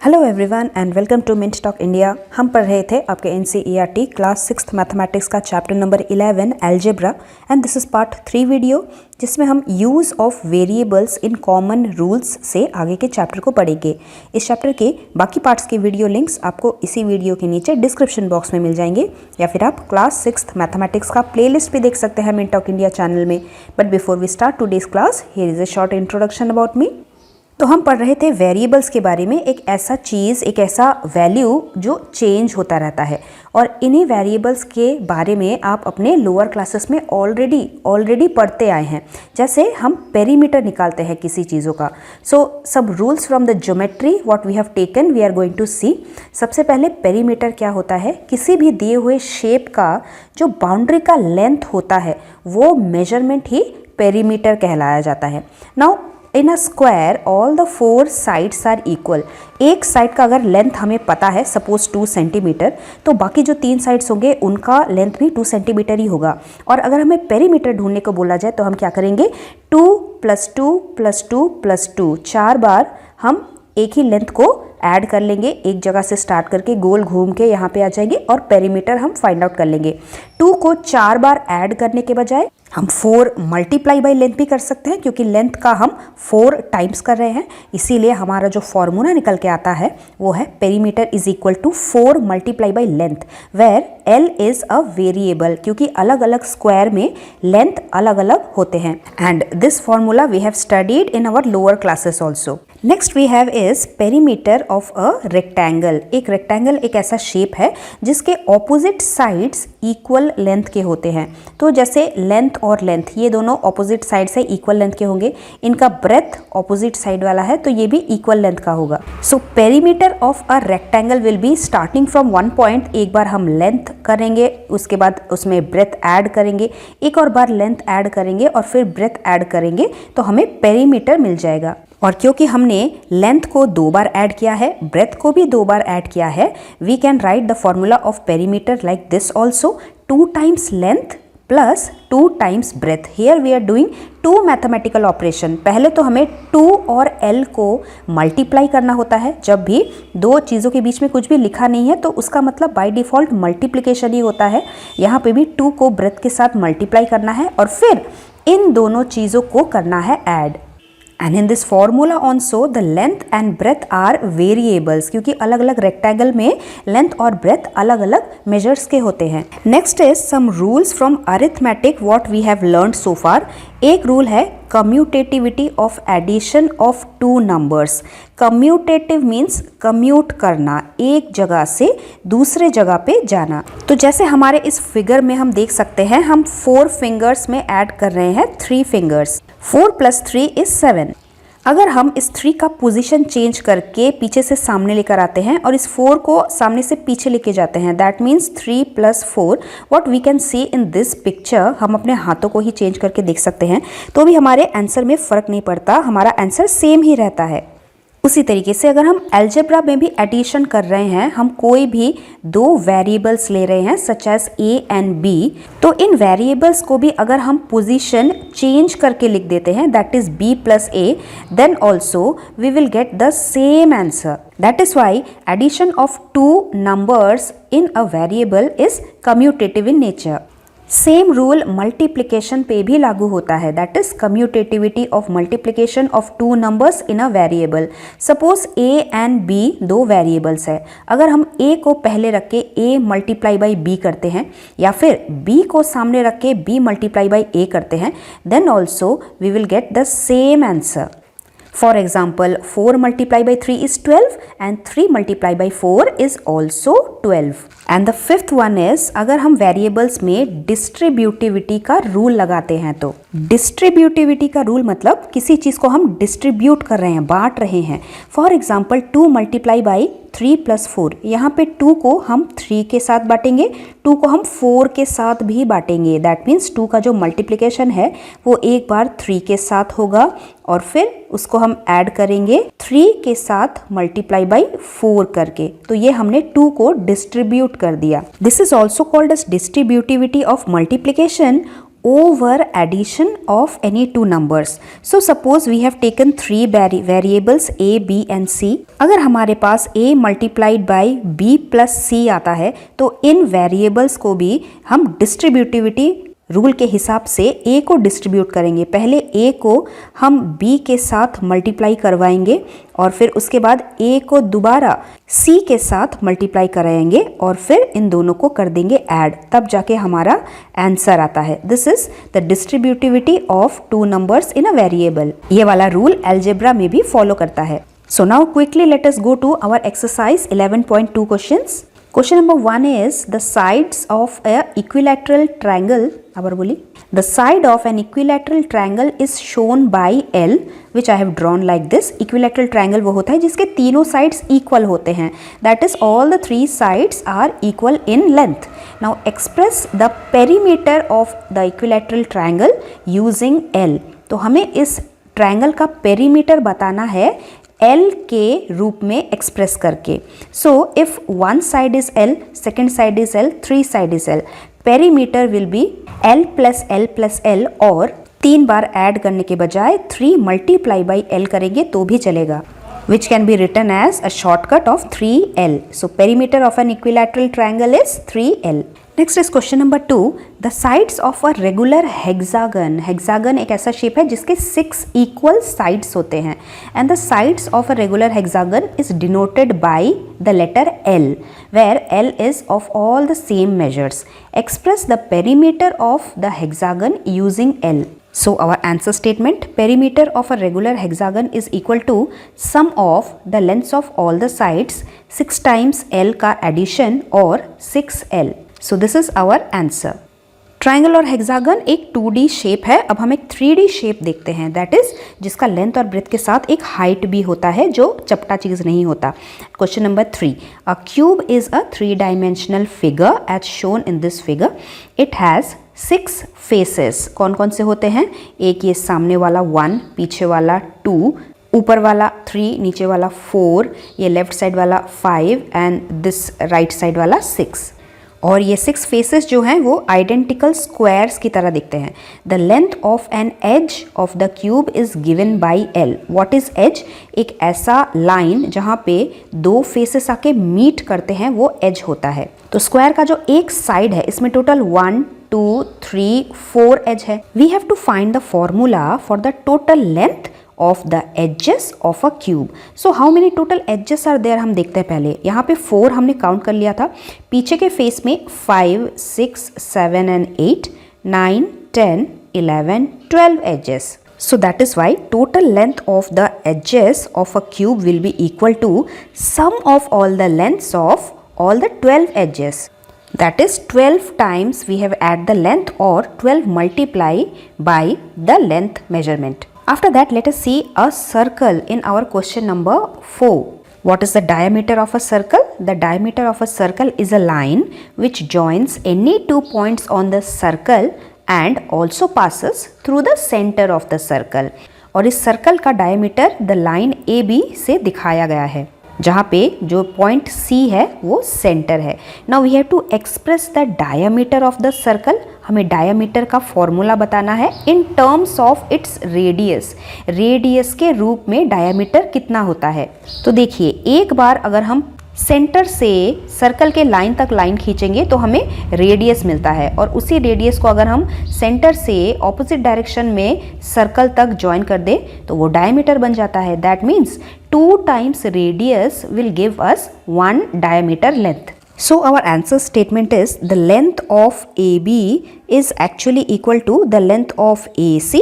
Hello everyone and welcome to Mint Talk India. हम पढ़ रहे थे आपके एनसीईआरटी क्लास 6th मैथमेटिक्स का chapter number 11 algebra and this is part 3 video, जिसमें हम use of variables in common rules से आगे के चैप्टर को पढ़ेंगे। इस चैप्टर के बाकी पार्ट्स के वीडियो लिंक्स आपको इसी वीडियो के नीचे डिस्क्रिप्शन बॉक्स में मिल जाएंगे, या फिर आप क्लास 6th मैथमेटिक्स का प्लेलिस्ट भी देख सकते हैं मिंट टॉक इंडिया चैनल में। But before we start today's class, here is a short introduction about me. तो हम पढ़ रहे थे वेरिएबल्स के बारे में, एक ऐसा चीज़, एक ऐसा वैल्यू जो चेंज होता रहता है, और इन्हीं वेरिएबल्स के बारे में आप अपने लोअर क्लासेस में ऑलरेडी पढ़ते आए हैं। जैसे हम पेरीमीटर निकालते हैं किसी चीज़ों का। सो सब rules from the geometry what we have taken we are going to see. सबसे पहले पेरीमीटर क्या होता है? किसी भी दिए हुए शेप का जो बाउंड्री का लेंथ होता है वो मेजरमेंट ही पेरीमीटर कहलाया जाता है। Now in a square all the 4 sides are equal. एक साइड का अगर लेंथ हमें पता है, सपोज 2 सेंटीमीटर, तो बाकी जो 3 साइड्स होंगे उनका लेंथ भी 2 सेंटीमीटर ही होगा। और अगर हमें पेरीमीटर ढूंढने को बोला जाए तो हम क्या करेंगे? 2 + 2 + 2 + 2, 4 बार हम एक ही लेंथ को ऐड कर लेंगे। एक जगह से स्टार्ट करके गोल घूम के यहाँ पे आ जाएंगे और पेरीमीटर हम फाइंड आउट कर लेंगे। 2 को 4 बार ऐड करने के बजाय हम 4 मल्टीप्लाई बाई लेंथ भी कर सकते हैं, क्योंकि लेंथ का हम 4 टाइम्स कर रहे हैं। इसीलिए हमारा जो फॉर्मूला निकल के आता है वो है perimeter is equal to 4 multiply by length, where L is a variable, क्योंकि अलग अलग स्क्वायर में लेंथ अलग अलग होते हैं। And this formula we have studied in our lower classes also. Next we have is perimeter of a rectangle. एक rectangle एक ऐसा शेप है जिसके ऑपोजिट साइड्स इक्वल लेंथ के होते हैं। तो जैसे लेंथ और लेंथ ये दोनों ऑपोजिट साइड से इक्वल लेंथ के होंगे, इनका ब्रेथ ऑपोजिट साइड वाला है तो ये भी इक्वल लेंथ का होगा। So perimeter of a rectangle will be starting from 1 point. एक बार हम लेंथ करेंगे, उसके बाद उसमें ब्रेथ ऐड करेंगे, एक और बार लेंथ ऐड करेंगे और फिर ब्रेथ ऐड करेंगे तो हमें पेरीमीटर मिल जाएगा। और क्योंकि हमने लेंथ को 2 बार ऐड किया है, ब्रेथ को भी 2 बार ऐड किया है, we can write the formula of perimeter like this also, 2 times length plus 2 times breadth. Here we are doing 2 mathematical operation. पहले तो हमें 2 और L को मल्टीप्लाई करना होता है। जब भी 2 चीज़ों के बीच में कुछ भी लिखा नहीं है तो उसका मतलब बाय डिफ़ॉल्ट मल्टीप्लिकेशन ही होता है। यहाँ पे भी 2 को ब्रेथ के साथ मल्टीप्लाई करना है और फिर इन दोनों चीज़ों को करना है add. And in this formula also the length and breadth are variables, क्योंकि अलग अलग रेक्टेंगल में लेंथ और ब्रेथ अलग अलग मेजर्स के होते हैं। Next is some rules from arithmetic what we have learned so far. एक रूल है commutativity of addition of 2 numbers. Commutative means commute करना, एक जगह से दूसरे जगह पे जाना। तो जैसे हमारे इस फिगर में हम देख सकते हैं, हम 4 फिंगर्स में ऐड कर रहे हैं 3 फिंगर्स। 4 + 3 is 7। अगर हम इस 3 का पोजीशन चेंज करके पीछे से सामने लेकर आते हैं और इस 4 को सामने से पीछे लेके जाते हैं, that means 3 + 4 what we can see in this picture. हम अपने हाथों को ही चेंज करके देख सकते हैं तो भी हमारे आंसर में फ़र्क नहीं पड़ता, हमारा आंसर सेम ही रहता है। उसी तरीके से अगर हम अलजेब्रा में भी एडिशन कर रहे हैं, हम कोई भी 2 वेरिएबल्स ले रहे हैं such as A and B, तो इन वेरिएबल्स को भी अगर हम पोजीशन चेंज करके लिख देते हैं, that is B + A, then also we will get the same answer. That is why addition of 2 numbers in a variable is commutative in nature. Same rule multiplication पे भी लागू होता है, that is commutativity of multiplication of 2 numbers in a variable. Suppose A and B 2 variables है। अगर हम A को पहले रख के A मल्टीप्लाई बाई B करते हैं, या फिर B को सामने रख के B मल्टीप्लाई बाई A करते हैं, then also we will get the same answer. For example, 4 multiplied by 3 is 12 and 3 multiplied by 4 is also 12. And the fifth one is, अगर हम variables में distributivity का रूल लगाते हैं तो distributivity का रूल मतलब किसी चीज़ को हम distribute कर रहे हैं, बांट रहे हैं। For example, 2 multiplied by 3 + 4, यहाँ पे 2 को हम 3 के साथ बांटेंगे, 2 को हम 4 के साथ भी बांटेंगे। दैट मीन्स 2 का जो मल्टीप्लिकेशन है वो एक बार 3 के साथ होगा और फिर उसको हम ऐड करेंगे 3 के साथ मल्टीप्लाई बाई 4 करके, तो ये हमने 2 को डिस्ट्रीब्यूट कर दिया। This is also called as distributivity of multiplication over addition of any two numbers. So suppose we have taken three variables a, b and c. अगर हमारे पास a multiplied by b plus c आता है तो इन variables को भी हम distributivity rule के हिसाब से a को डिस्ट्रीब्यूट करेंगे। पहले a को हम b के साथ मल्टीप्लाई करवाएंगे और फिर उसके बाद a को दोबारा c के साथ मल्टीप्लाई कराएंगे और फिर इन दोनों को कर देंगे ऐड, तब जाके हमारा आंसर आता है। This is the distributivity of two numbers in a variable. ये वाला रूल अलजेब्रा में भी फॉलो करता है। So now quickly let us go to our exercise 11.2 questions. Question number 1 is the sides of a equilateral triangle. आबार बोली, the side of an equilateral triangle is shown by L, which I have drawn like this. Equilateral triangle वो होता है जिसके तीनों sides equal होते हैं. That is, all the three sides are equal in length. Now express the perimeter of the equilateral triangle using L. तो हमें इस ट्रायंगल का पेरीमीटर बताना है L के रूप में एक्सप्रेस करके। So if one side is L, second side is L, three side is L, perimeter will be L plus L plus L, और 3 बार ऐड करने के बजाय 3 मल्टीप्लाई बाई L करेंगे तो भी चलेगा, which can be written as a shortcut of 3L. So perimeter of an equilateral triangle is 3L. Next is question number 2. The sides of a regular hexagon. Hexagon एक ऐसा shape है जिसके 6 equal sides होते हैं, and the sides of a regular hexagon is denoted by the letter L, where L is of all the same measures. Express the perimeter of the hexagon using L. So our answer statement, perimeter of a regular hexagon is equal to sum of the lengths of all the sides 6 times L का addition और 6L. So this is our answer. Triangle और hexagon एक 2D shape है। अब हम एक 3D shape देखते हैं, दैट इज जिसका लेंथ और ब्रेथ के साथ एक हाइट भी होता है जो चपटा चीज नहीं होता। Question number 3, a cube is a three dimensional figure as shown in this figure. It has 6 faces. कौन कौन से होते हैं? एक ये सामने वाला 1, पीछे वाला 2, ऊपर वाला 3, नीचे वाला 4, ये लेफ्ट साइड वाला 5 एंड दिस राइट साइड वाला 6। और ये 6 फेसेस जो हैं वो आइडेंटिकल स्क्वायर्स की तरह दिखते हैं। The length of an edge of the cube is given by L। What is edge? एक ऐसा लाइन जहाँ पे 2 फेसेस आके मीट करते हैं वो एज होता है। तो स्क्वायर का जो एक साइड है इसमें टोटल 1, 2, 3, 4 एज है। We have to find the formula for the total length of the edges of a cube. So how many total edges are there हम देखते हैं पहले। यहाँ पे 4 हमने काउंट कर लिया था। पीछे के फेस में 5, 6, 7 and 8, 9, 10, 11, 12 edges. So that is why total length of the edges of a cube will be equal to sum of all the lengths of all the 12 edges. That is 12 times we have add the length or 12 multiply by the length measurement. After that, let us see a circle in our question number 4. What is the diameter of a circle? The diameter of a circle is a line which joins any 2 points on the circle and also passes through the center of the circle. और इस circle का diameter the line AB से दिखाया गया है, जहाँ पे जो पॉइंट C है वो सेंटर है। Now we have to express the diameter of the circle. हमें डायमीटर का फॉर्मूला बताना है in terms of its radius. Radius के रूप में डायमीटर कितना होता है? तो देखिए, एक बार अगर हम सेंटर से सर्कल के लाइन तक लाइन खींचेंगे तो हमें रेडियस मिलता है, और उसी रेडियस को अगर हम सेंटर से ऑपोजिट डायरेक्शन में सर्कल तक ज्वाइन कर दे तो वो डायमीटर बन जाता है। That means 2 times radius will give us 1 diameter length. So our answer statement is the length of AB is actually equal to the length of AC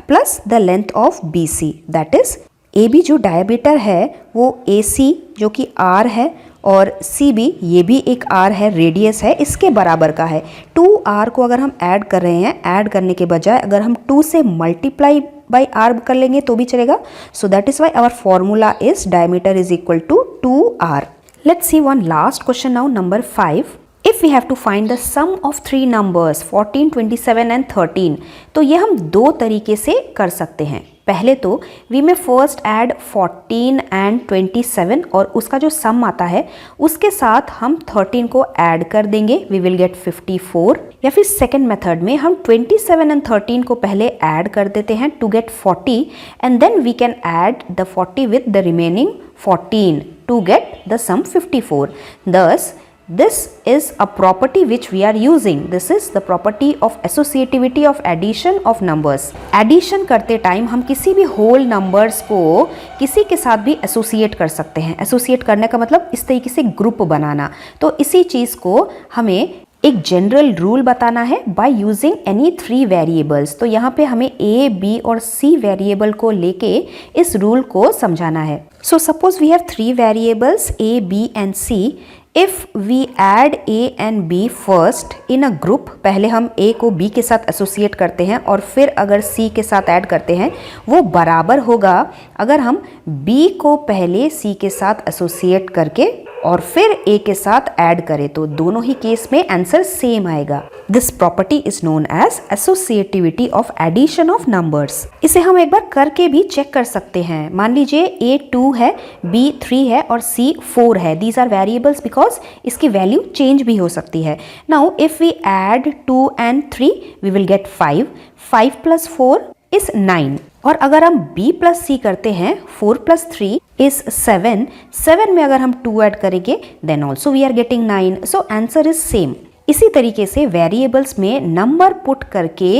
plus the length of BC. That is, AB जो diameter है वो AC जो कि R है और CB ये भी एक R है, रेडियस है, इसके बराबर का है। 2R को अगर हम ऐड कर रहे हैं, ऐड करने के बजाय अगर हम 2 से मल्टीप्लाई बाई R कर लेंगे तो भी चलेगा। So that is why our formula is diameter is equal to 2R. Let's see one last question now, number 5. If we have to find the sum of three numbers 14, 27 and 13, तो ये हम दो तरीके से कर सकते हैं। पहले तो वी में फर्स्ट ऐड 14 एंड 27 और उसका जो सम आता है उसके साथ हम 13 को ऐड कर देंगे, वी विल गेट 54। या फिर सेकेंड मेथड में हम 27 एंड 13 को पहले ऐड कर देते हैं to get 40 and then we can add the 40 with the remaining 14 to get the sum 54। Thus, this is a property which we are using. This is the property of associativity of addition of numbers. Addition करते time हम किसी भी whole numbers को किसी के साथ भी associate कर सकते हैं। associate करने का मतलब इस तरीके से ग्रुप बनाना। तो इसी चीज़ को हमें एक जनरल रूल बताना है by using any three variables. तो यहाँ पे हमें ए, बी और सी वेरिएबल को लेके इस रूल को समझाना है। So suppose we have three variables A, B and C. If we add A and B first in a group, पहले हम A को B के साथ एसोसिएट करते हैं और फिर अगर C के साथ ऐड करते हैं, वो बराबर होगा अगर हम B को पहले C के साथ एसोसिएट करके और फिर A के साथ ऐड करें, तो दोनों ही केस में आंसर सेम आएगा। This property is known as associativity of addition of numbers. इसे हम एक बार करके भी चेक कर सकते हैं। मान लीजिए A 2 है, B 3 है और C 4 है। दीज आर वेरिएबल्स बिकॉज इसकी वैल्यू चेंज भी हो सकती है। Now if we add 2 and 3 we will get 5। 5 plus 4 is 9। और अगर हम B प्लस C करते हैं 4 प्लस 3 इज 7। 7 में अगर हम 2 ऐड करेंगे then also we are getting 9। So answer is same. इसी तरीके से वेरिएबल्स में नंबर पुट करके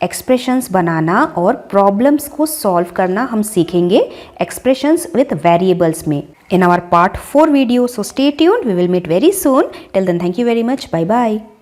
एक्सप्रेशंस बनाना और प्रॉब्लम्स को सॉल्व करना हम सीखेंगे एक्सप्रेशंस विद वेरिएबल्स में in our part 4 video. So stay tuned, we will meet very soon. Till then, thank you very much. Bye bye.